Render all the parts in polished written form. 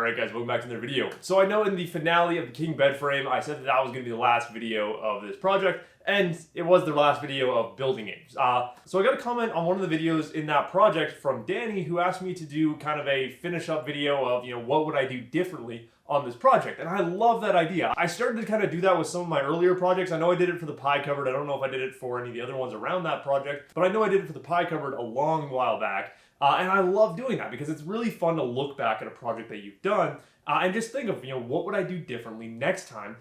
Alright guys, welcome back to another video. So I know in the finale of the King bed frame, I said that that was going to be the last video of this project, and it was the last video of building it. So I got a comment on one of the videos in that project from Danny, who asked me to do kind of a finish up video of, what would I do differently on this project, and I love that idea. I started to kind of do that with some of my earlier projects. I know I did it for the pie cupboard. I don't know if I did it for any of the other ones around that project, but I know I did it for the pie cupboard a long while back. And I love doing that because it's really fun to look back at a project that you've done and just think of, what would I do differently next time?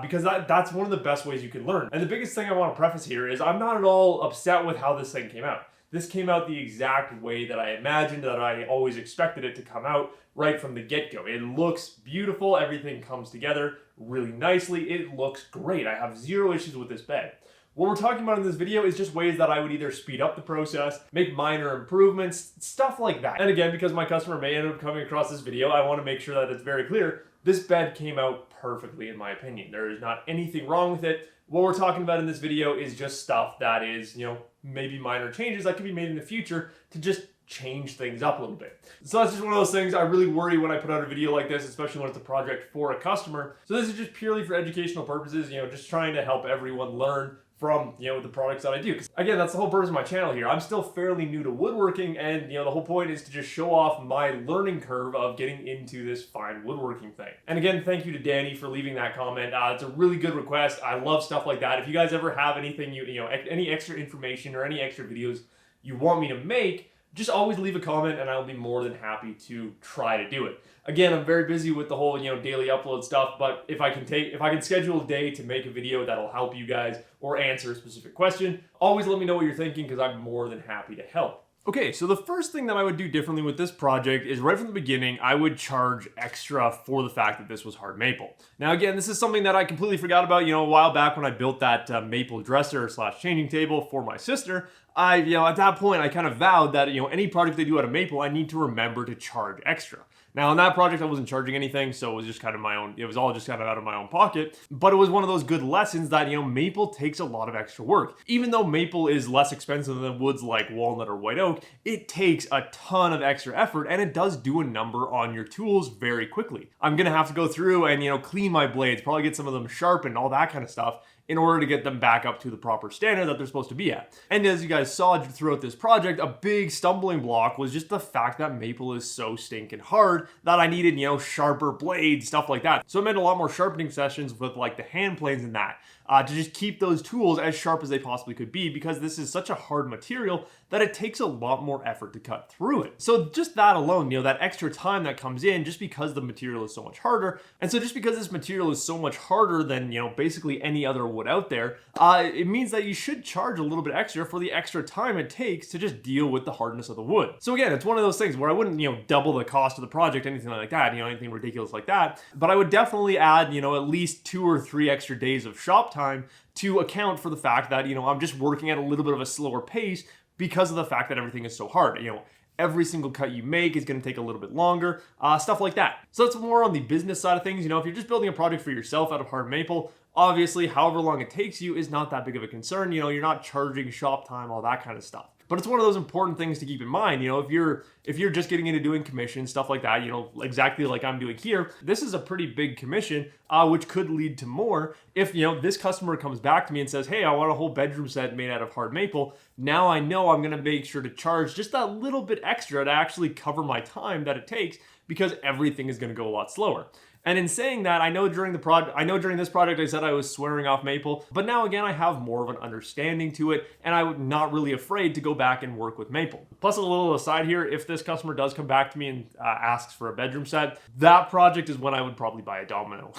Because that's one of the best ways you can learn. And the biggest thing I want to preface here is I'm not at all upset with how this thing came out. This came out the exact way that I imagined, that I always expected it to come out right from the get-go. It looks beautiful. Everything comes together really nicely. It looks great. I have zero issues with this bed. What we're talking about in this video is just ways that I would either speed up the process, make minor improvements, stuff like that. And again, because my customer may end up coming across this video, I want to make sure that it's very clear. This bed came out perfectly in my opinion. There is not anything wrong with it. What we're talking about in this video is just stuff that is, maybe minor changes that can be made in the future to just change things up a little bit. So that's just one of those things I really worry when I put out a video like this, especially when it's a project for a customer. So this is just purely for educational purposes, just trying to help everyone learn from, the products that I do. 'Cause again, that's the whole purpose of my channel here. I'm still fairly new to woodworking, and the whole point is to just show off my learning curve of getting into this fine woodworking thing. And again, thank you to Danny for leaving that comment. It's a really good request. I love stuff like that. If you guys ever have anything, any extra information or any extra videos you want me to make, just always leave a comment and I'll be more than happy to try to do it. Again, I'm very busy with the whole, daily upload stuff, but if I can schedule a day to make a video that'll help you guys or answer a specific question, always let me know what you're thinking because I'm more than happy to help. Okay, so the first thing that I would do differently with this project is right from the beginning, I would charge extra for the fact that this was hard maple. Now again, this is something that I completely forgot about, a while back when I built that maple dresser / changing table for my sister. At that point, I kind of vowed that, any project they do out of maple, I need to remember to charge extra. Now, on that project, I wasn't charging anything, so it was just kind of it was all just kind of out of my own pocket. But it was one of those good lessons that, maple takes a lot of extra work. Even though maple is less expensive than woods like walnut or white oak, it takes a ton of extra effort, and it does do a number on your tools very quickly. I'm gonna have to go through and, clean my blades, probably get some of them sharpened, all that kind of stuff, in order to get them back up to the proper standard that they're supposed to be at. And as you guys saw throughout this project, a big stumbling block was just the fact that maple is so stinking hard that I needed, sharper blades, stuff like that. So it meant a lot more sharpening sessions with like the hand planes and that, to just keep those tools as sharp as they possibly could be, because this is such a hard material that it takes a lot more effort to cut through it. So just that alone, that extra time that comes in just because the material is so much harder. And so just because this material is so much harder than, basically any other wood out there, it means that you should charge a little bit extra for the extra time it takes to just deal with the hardness of the wood. So again, it's one of those things where I wouldn't, double the cost of the project, anything like that, anything ridiculous like that. But I would definitely add, at least 2 or 3 extra days of shop time to account for the fact that, I'm just working at a little bit of a slower pace because of the fact that everything is so hard. Every single cut you make is going to take a little bit longer, stuff like that. So that's more on the business side of things. If you're just building a project for yourself out of hard maple, obviously, however long it takes you is not that big of a concern. You're not charging shop time, all that kind of stuff. But it's one of those important things to keep in mind. If you're just getting into doing commissions, stuff like that, exactly like I'm doing here, this is a pretty big commission, which could lead to more. If, this customer comes back to me and says, hey, I want a whole bedroom set made out of hard maple. Now I know I'm going to make sure to charge just that little bit extra to actually cover my time that it takes, because everything is going to go a lot slower. And in saying that, I know during this project I said I was swearing off maple, but now again I have more of an understanding to it, and I'm not really afraid to go back and work with maple. Plus, a little aside here, if this customer does come back to me and asks for a bedroom set, that project is when I would probably buy a domino.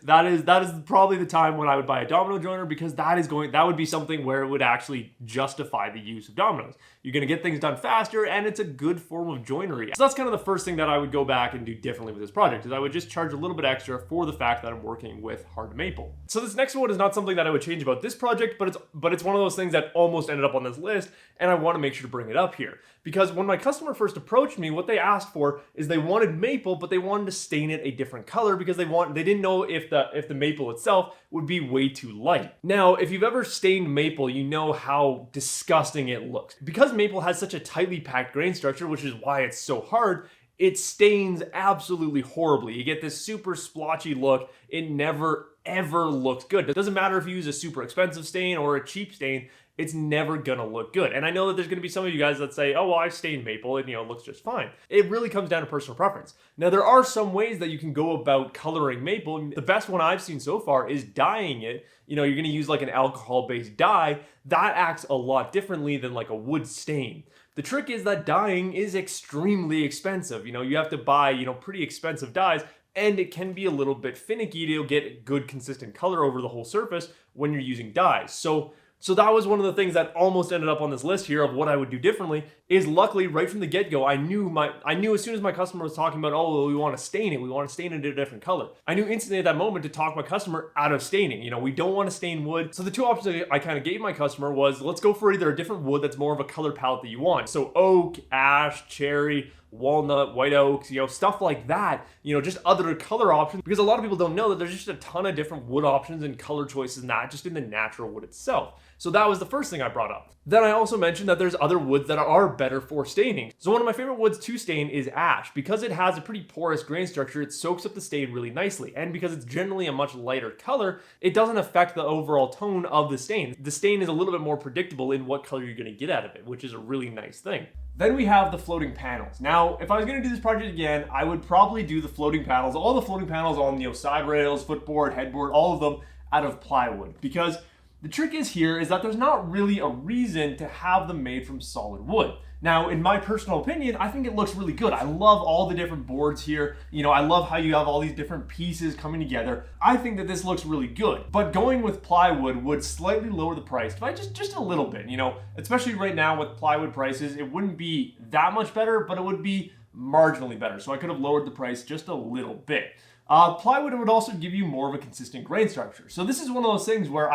That is probably the time when I would buy a domino joiner, because that would be something where it would actually justify the use of dominoes. You're going to get things done faster, and it's a good form of joinery. So that's kind of the first thing that I would go back and do differently with this project, is I would just charge a little bit extra for the fact that I'm working with hard maple. So this next one is not something that I would change about this project, but it's one of those things that almost ended up on this list, and I want to make sure to bring it up here. Because when my customer first approached me, what they asked for is they wanted maple, but they wanted to stain it a different color because they didn't know if the maple itself would be way too light. Now, if you've ever stained maple, you know how disgusting it looks. Because maple has such a tightly packed grain structure, which is why it's so hard, it stains absolutely horribly. You get this super splotchy look. It never ever looks good. It doesn't matter if you use a super expensive stain or a cheap stain, it's never gonna look good. And I know that there's gonna be some of you guys that say, oh, well, I stained maple and, it looks just fine. It really comes down to personal preference. Now, there are some ways that you can go about coloring maple. The best one I've seen so far is dyeing it. You're gonna use like an alcohol-based dye. That acts a lot differently than like a wood stain. The trick is that dyeing is extremely expensive. You have to buy, pretty expensive dyes, and it can be a little bit finicky to get good consistent color over the whole surface when you're using dyes. So that was one of the things that almost ended up on this list here of what I would do differently. Is luckily right from the get-go, I knew as soon as my customer was talking about, oh, well, we want to stain it a different color. I knew instantly at that moment to talk my customer out of staining. We don't want to stain wood. So the two options I kind of gave my customer was, let's go for either a different wood that's more of a color palette that you want. So oak, ash, cherry, walnut, white oaks, stuff like that, just other color options, because a lot of people don't know that there's just a ton of different wood options and color choices in that, just in the natural wood itself. So that was the first thing I brought up. Then I also mentioned that there's other woods that are better for staining. So one of my favorite woods to stain is ash. Because it has a pretty porous grain structure, it soaks up the stain really nicely. And because it's generally a much lighter color, it doesn't affect the overall tone of the stain. The stain is a little bit more predictable in what color you're gonna get out of it, which is a really nice thing. Then we have the floating panels. Now, if I was gonna do this project again, I would probably do the floating panels, all the floating panels on side rails, footboard, headboard, all of them out of plywood. Because the trick is that there's not really a reason to have them made from solid wood. Now, in my personal opinion, I think it looks really good. I love all the different boards here. I love how you have all these different pieces coming together. I think that this looks really good. But going with plywood would slightly lower the price by just a little bit, especially right now with plywood prices. It wouldn't be that much better, but it would be marginally better. So I could have lowered the price just a little bit. Plywood would also give you more of a consistent grain structure. So this is one of those things where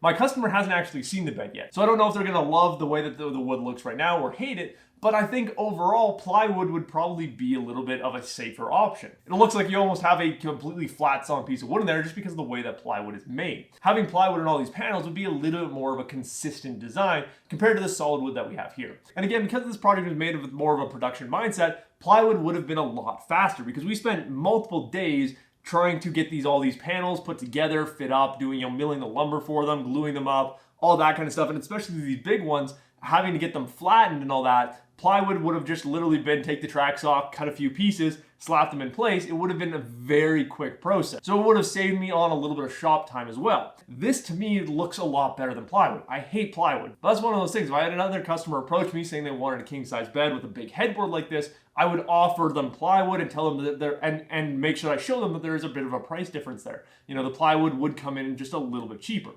my customer hasn't actually seen the bed yet. So I don't know if they're gonna love the way that the wood looks right now or hate it, but I think overall plywood would probably be a little bit of a safer option. It looks like you almost have a completely flat solid piece of wood in there just because of the way that plywood is made. Having plywood in all these panels would be a little bit more of a consistent design compared to the solid wood that we have here. And again, because this project was made with more of a production mindset, plywood would have been a lot faster because we spent multiple days trying to get all these panels put together, fit up, doing, milling the lumber for them, gluing them up, all that kind of stuff. And especially these big ones, having to get them flattened and all that, plywood would have just literally been take the tracks off, cut a few pieces, slap them in place. It would have been a very quick process. So it would have saved me on a little bit of shop time as well. This to me looks a lot better than plywood. I hate plywood. But that's one of those things. If I had another customer approach me saying they wanted a king size bed with a big headboard like this, I would offer them plywood and tell them that and make sure I show them that there is a bit of a price difference there. The plywood would come in just a little bit cheaper.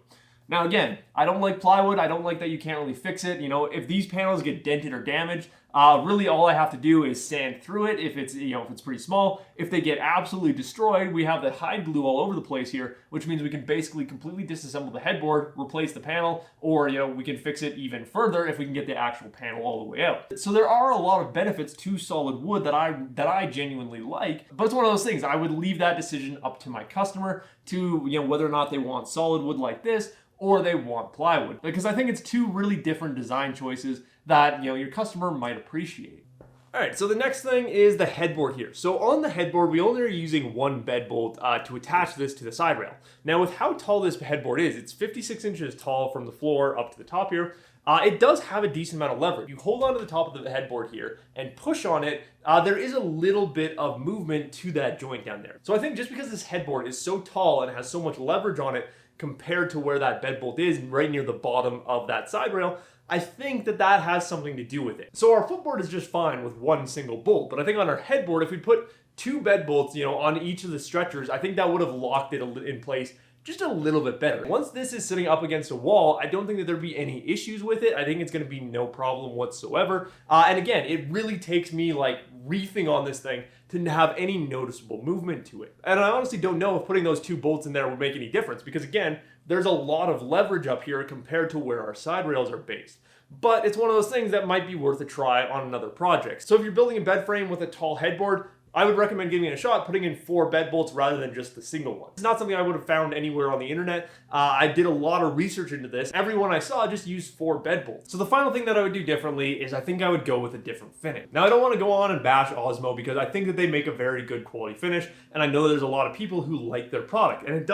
Now again, I don't like plywood. I don't like that you can't really fix it. If these panels get dented or damaged, really all I have to do is sand through it if it's pretty small. If they get absolutely destroyed, we have the hide glue all over the place here, which means we can basically completely disassemble the headboard, replace the panel, or we can fix it even further if we can get the actual panel all the way out. So there are a lot of benefits to solid wood that I genuinely like, but it's one of those things. I would leave that decision up to my customer to whether or not they want solid wood like this or they want plywood, because I think it's two really different design choices that your customer might appreciate. All right, so the next thing is the headboard here. So on the headboard, we only are using one bed bolt to attach this to the side rail. Now with how tall this headboard is, it's 56 inches tall from the floor up to the top here. It does have a decent amount of leverage. You hold onto the top of the headboard here and push on it, there is a little bit of movement to that joint down there. So I think just because this headboard is so tall and has so much leverage on it compared to where that bed bolt is, right near the bottom of that side rail, I think that has something to do with it. So our footboard is just fine with one single bolt, but I think on our headboard, if we put two bed bolts, on each of the stretchers, I think that would have locked it in place just a little bit better. Once this is sitting up against a wall, I don't think that there'd be any issues with it. I think it's gonna be no problem whatsoever. And again, it really takes me like reefing on this thing to have any noticeable movement to it. And I honestly don't know if putting those two bolts in there would make any difference because again, there's a lot of leverage up here compared to where our side rails are based. But it's one of those things that might be worth a try on another project. So if you're building a bed frame with a tall headboard, I would recommend giving it a shot, putting in 4 bed bolts rather than just the single one. It's not something I would have found anywhere on the internet. I did a lot of research into this. Everyone I saw just used 4 bed bolts. So the final thing that I would do differently is I think I would go with a different finish. Now I don't want to go on and bash Osmo because I think that they make a very good quality finish, and I know there's a lot of people who like their product, and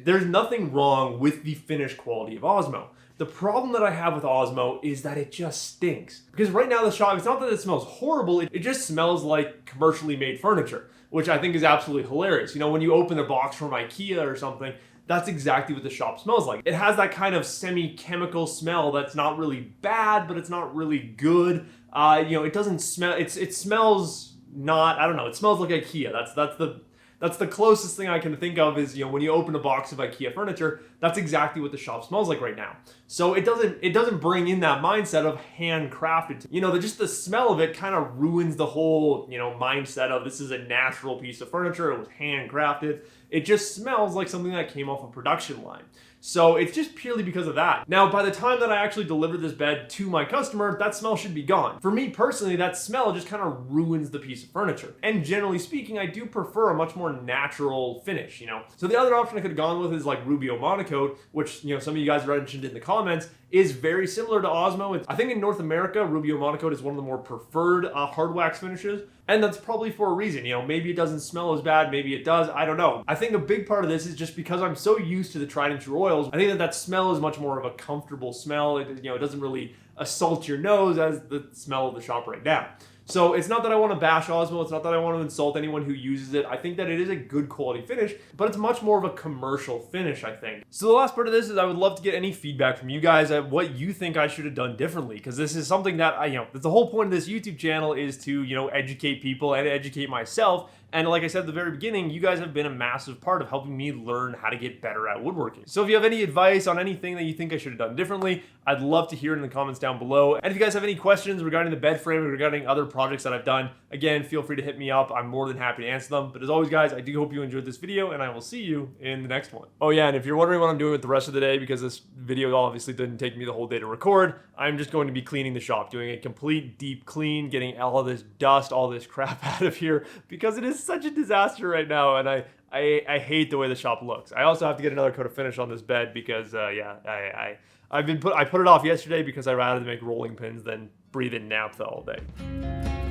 there's nothing wrong with the finish quality of Osmo. The problem that I have with Osmo is that it just stinks. Because right now the shop, it's not that it smells horrible, it just smells like commercially made furniture, which I think is absolutely hilarious. You know, when you open a box from IKEA or something, that's exactly what the shop smells like. It has that kind of semi-chemical smell that's not really bad, but it's not really good. You know, it doesn't smell, it smells not, I don't know, it smells like IKEA. That's the closest thing I can think of is, you know, when you open a box of IKEA furniture, that's exactly what the shop smells like right now. So it doesn't bring in that mindset of handcrafted. You know, just the smell of it kind of ruins the whole, you know, mindset of this is a natural piece of furniture, it was handcrafted. It just smells like something that came off a production line. So it's just purely because of that. Now, by the time that I actually deliver this bed to my customer, that smell should be gone. For me personally, that smell just kind of ruins the piece of furniture. And generally speaking, I do prefer a much more natural finish, you know? So the other option I could have gone with is like Rubio Monocoat, which, you know, some of you guys mentioned in the comments, is very similar to Osmo. I think in North America, Rubio Monocoat is one of the more preferred hard wax finishes. And that's probably for a reason, you know, maybe it doesn't smell as bad, maybe it does, I don't know. I think a big part of this is just because I'm so used to the tried and true oils, I think that smell is much more of a comfortable smell. It doesn't really assault your nose as the smell of the shop right now. So it's not that I want to bash Osmo, it's not that I want to insult anyone who uses it. I think that it is a good quality finish, but it's much more of a commercial finish, I think. So the last part of this is I would love to get any feedback from you guys at what you think I should have done differently, because this is something that the whole point of this YouTube channel is to, you know, educate people and educate myself. And like I said at the very beginning, you guys have been a massive part of helping me learn how to get better at woodworking. So if you have any advice on anything that you think I should have done differently, I'd love to hear it in the comments down below. And if you guys have any questions regarding the bed frame or regarding other projects that I've done, again, feel free to hit me up. I'm more than happy to answer them. But as always, guys, I do hope you enjoyed this video, and I will see you in the next one. Oh yeah, and if you're wondering what I'm doing with the rest of the day, because this video obviously didn't take me the whole day to record, I'm just going to be cleaning the shop, doing a complete deep clean, getting all of this dust, all this crap out of here, because it is such a disaster right now, and I hate the way the shop looks. I also have to get another coat of finish on this bed because I put it off yesterday because I'd rather make rolling pins than breathe in naphtha all day.